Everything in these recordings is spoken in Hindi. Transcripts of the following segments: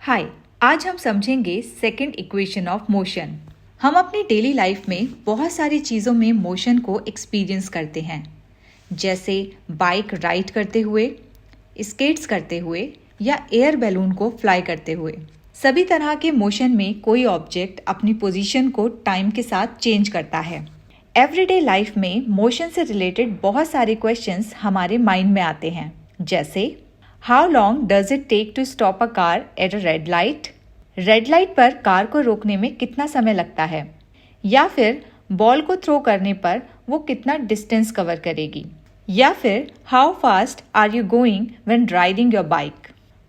हाय, आज हम समझेंगे सेकंड इक्वेशन ऑफ मोशन। हम अपनी डेली लाइफ में बहुत सारी चीज़ों में मोशन को एक्सपीरियंस करते हैं, जैसे बाइक राइड करते हुए, स्केट्स करते हुए या एयर बैलून को फ्लाई करते हुए। सभी तरह के मोशन में कोई ऑब्जेक्ट अपनी पोजीशन को टाइम के साथ चेंज करता है। एवरीडे लाइफ में मोशन से रिलेटेड बहुत सारे क्वेश्चंस हमारे माइंड में आते हैं, जैसे how long does it take to stop a car at a red light? Red light पर कार को रोकने में कितना समय लगता है? या फिर बॉल को थ्रो करने पर वो कितना डिस्टेंस कवर करेगी? या फिर how fast are you going when riding your bike?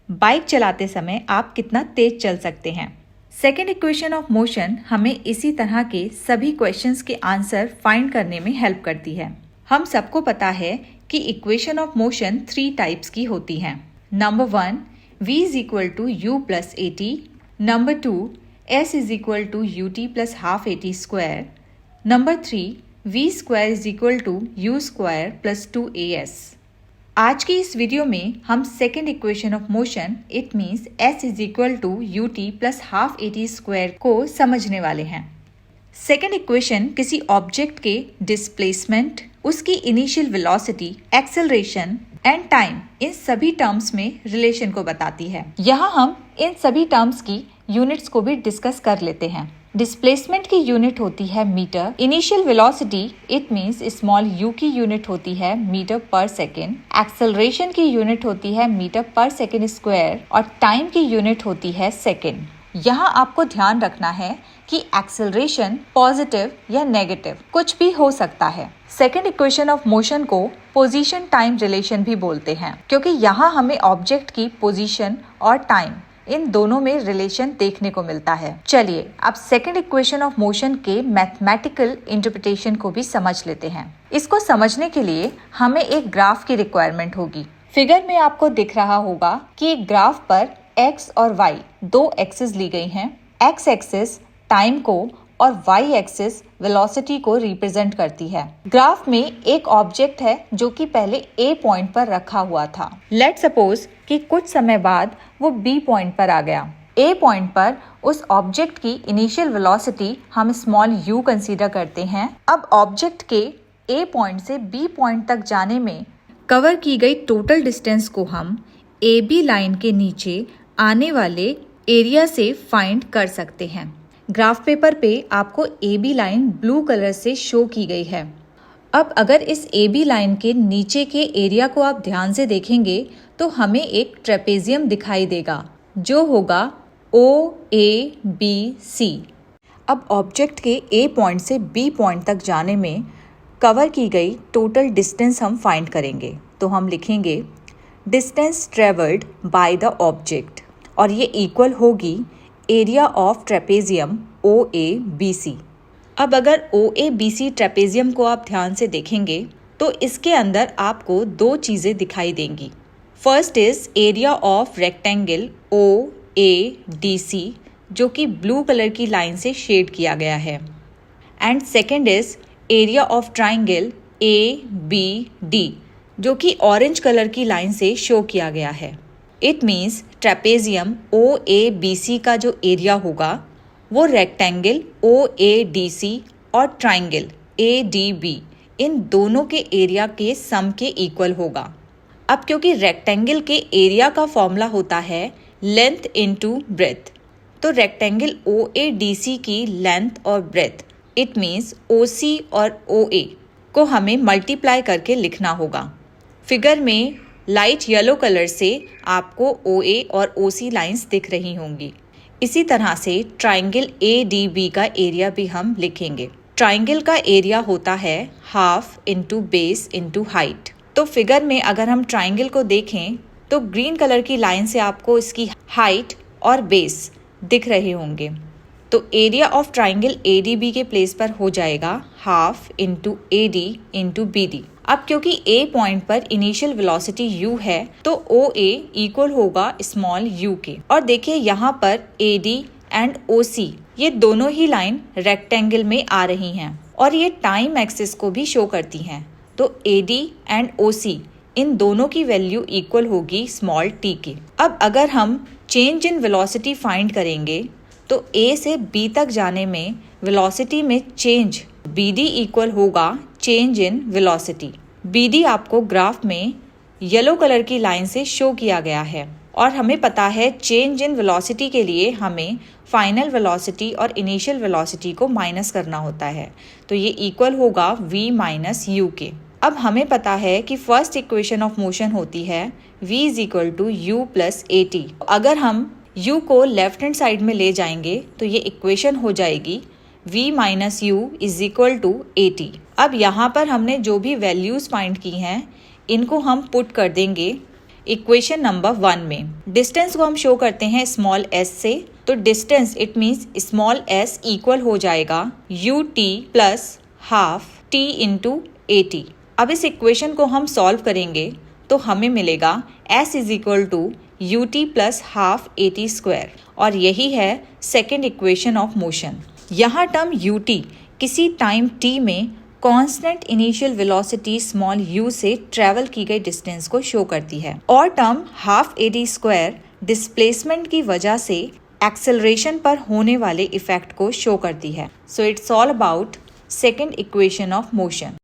Bike चलाते समय आप कितना तेज चल सकते हैं? सेकेंड इक्वेशन ऑफ मोशन हमें इसी तरह के सभी क्वेश्चंस के आंसर फाइंड करने में हेल्प करती है। हम सबको पता है कि इक्वेशन ऑफ मोशन 3 टाइप्स की होती हैं। Number 1, v is equal to u plus a t. Number 2, s is equal to u t plus half a t square. Number 3, v square is equal to u square plus 2as। आज की इस वीडियो में हम second equation of motion it means s is equal to u t plus half a t square को समझने वाले हैं। सेकेंड इक्वेशन किसी ऑब्जेक्ट के डिस्प्लेसमेंट, उसकी initial velocity, acceleration and time, इन सभी टर्म्स में रिलेशन को बताती है। यहाँ हम इन सभी टर्म्स की यूनिट्स को भी डिस्कस कर लेते हैं। डिस्प्लेसमेंट की यूनिट होती है metre, initial velocity it means small u की यूनिट होती है मीटर पर सेकेंड, एक्सेलरेशन की यूनिट होती है मीटर पर सेकेंड स्क्वायर और टाइम की यूनिट होती है सेकेंड। यहाँ आपको ध्यान रखना है कि एक्सेलरेशन पॉजिटिव या नेगेटिव कुछ भी हो सकता है। सेकेंड इक्वेशन ऑफ मोशन को पोजीशन टाइम रिलेशन भी बोलते हैं, क्योंकि यहाँ हमें ऑब्जेक्ट की पोजीशन और टाइम इन दोनों में रिलेशन देखने को मिलता है। चलिए अब सेकेंड इक्वेशन ऑफ मोशन के मैथमेटिकल इंटरप्रिटेशन को भी समझ लेते हैं। इसको समझने के लिए हमें एक ग्राफ की रिक्वायरमेंट होगी। फिगर में आपको दिख रहा होगा कि एक ग्राफ पर x और y दो एक्सिस ली गई हैं। x एक्सिस टाइम को और y एक्सिस वेलोसिटी को रिप्रेजेंट करती है। ग्राफ में एक ऑब्जेक्ट है जो कि पहले a पॉइंट पर रखा हुआ था। लेट्स सपोज कि कुछ समय बाद वो b पॉइंट पर आ गया। a पॉइंट पर उस ऑब्जेक्ट की इनिशियल वेलोसिटी हम स्मॉल u कंसीडर करते हैं। अब ऑब्जेक्ट के a पॉइंट से b पॉइंट तक जाने में कवर की गई टोटल डिस्टेंस को हम AB लाइन के नीचे आने वाले एरिया से फाइंड कर सकते हैं। ग्राफ पेपर पे आपको AB लाइन ब्लू कलर से शो की गई है। अब अगर इस AB लाइन के नीचे के एरिया को आप ध्यान से देखेंगे तो हमें एक ट्रेपेजियम दिखाई देगा जो होगा OABC। अब ऑब्जेक्ट के A पॉइंट से B पॉइंट तक जाने में कवर की गई टोटल डिस्टेंस हम फाइंड करेंगे। तो हम लिखेंगे distance travelled by the object और ये इक्वल होगी एरिया ऑफ ट्रेपेजियम OABC। अब अगर OABC ट्रेपेजियम को आप ध्यान से देखेंगे तो इसके अंदर आपको दो चीज़ें दिखाई देंगी। First is area of rectangle OADC जो कि ब्लू कलर की लाइन से शेड किया गया है, and second is area of triangle ABD जो कि ऑरेंज कलर की लाइन से शो किया गया है। इट मीन्स ट्रेपेजियम OABC का जो एरिया होगा वो रेक्टेंगल OADC और ट्राइंगल ADB इन दोनों के एरिया के सम के इक्वल होगा। अब क्योंकि रेक्टेंगल के एरिया का फॉर्मूला होता है लेंथ इनटू ब्रेथ, तो रेक्टेंगल OADC की लेंथ और ब्रेथ इट मीन्स OC और OA को हमें मल्टीप्लाई करके लिखना होगा। फिगर में लाइट येलो कलर से आपको OA और OC लाइंस दिख रही होंगी। इसी तरह से ट्राइंगल ADB का एरिया भी हम लिखेंगे। ट्राइंगल का एरिया होता है half into base into height. तो फिगर में अगर हम ट्राइंगल को देखें तो ग्रीन कलर की लाइन से आपको इसकी हाइट और बेस दिख रहे होंगे। तो एरिया ऑफ ट्राइंगल ADB के प्लेस पर हो जाएगा half into AD into BD। अब क्योंकि A पॉइंट पर इनिशियल वेलोसिटी u है तो OA इक्वल होगा स्मॉल u के। और देखिए यहाँ पर AD एंड OC ये दोनों ही लाइन रेक्टेंगल में आ रही हैं और ये टाइम एक्सिस को भी शो करती हैं। तो AD एंड OC इन दोनों की वैल्यू इक्वल होगी स्मॉल t के। अब अगर हम चेंज इन वेलोसिटी फाइंड करेंगे तो a से b तक जाने में वेलोसिटी में चेंज bd इक्वल होगा चेंज इन वेलोसिटी। bd आपको ग्राफ में येलो कलर की लाइन से शो किया गया है और हमें पता है चेंज इन वेलोसिटी के लिए हमें फाइनल वेलोसिटी और इनिशियल वेलोसिटी को माइनस करना होता है, तो ये इक्वल होगा v माइनस यू के। अब हमें पता है कि फर्स्ट इक्वेशन ऑफ मोशन होती है v is equal to u plus a t. अगर हम u को लेफ्ट हैंड साइड में ले जाएंगे तो ये इक्वेशन हो जाएगी v minus u is equal to a t. अब यहाँ पर हमने जो भी वैल्यूज फाइंड की हैं इनको हम पुट कर देंगे इक्वेशन नंबर 1 में। डिस्टेंस को हम शो करते हैं स्मॉल s से, तो distance it means small s equal हो जाएगा you t plus half t into A t. अब इस इक्वेशन को हम सॉल्व करेंगे तो हमें मिलेगा s is equal to u t plus half a t square, और यही है सेकेंड इक्वेशन ऑफ मोशन। यहाँ टर्म यू टी किसी टाइम t में constant initial velocity small u से ट्रेवल की गई डिस्टेंस को शो करती है, और term half a t square displacement की वजह से एक्सेलरेशन पर होने वाले इफेक्ट को शो करती है। So it's all about second equation of motion.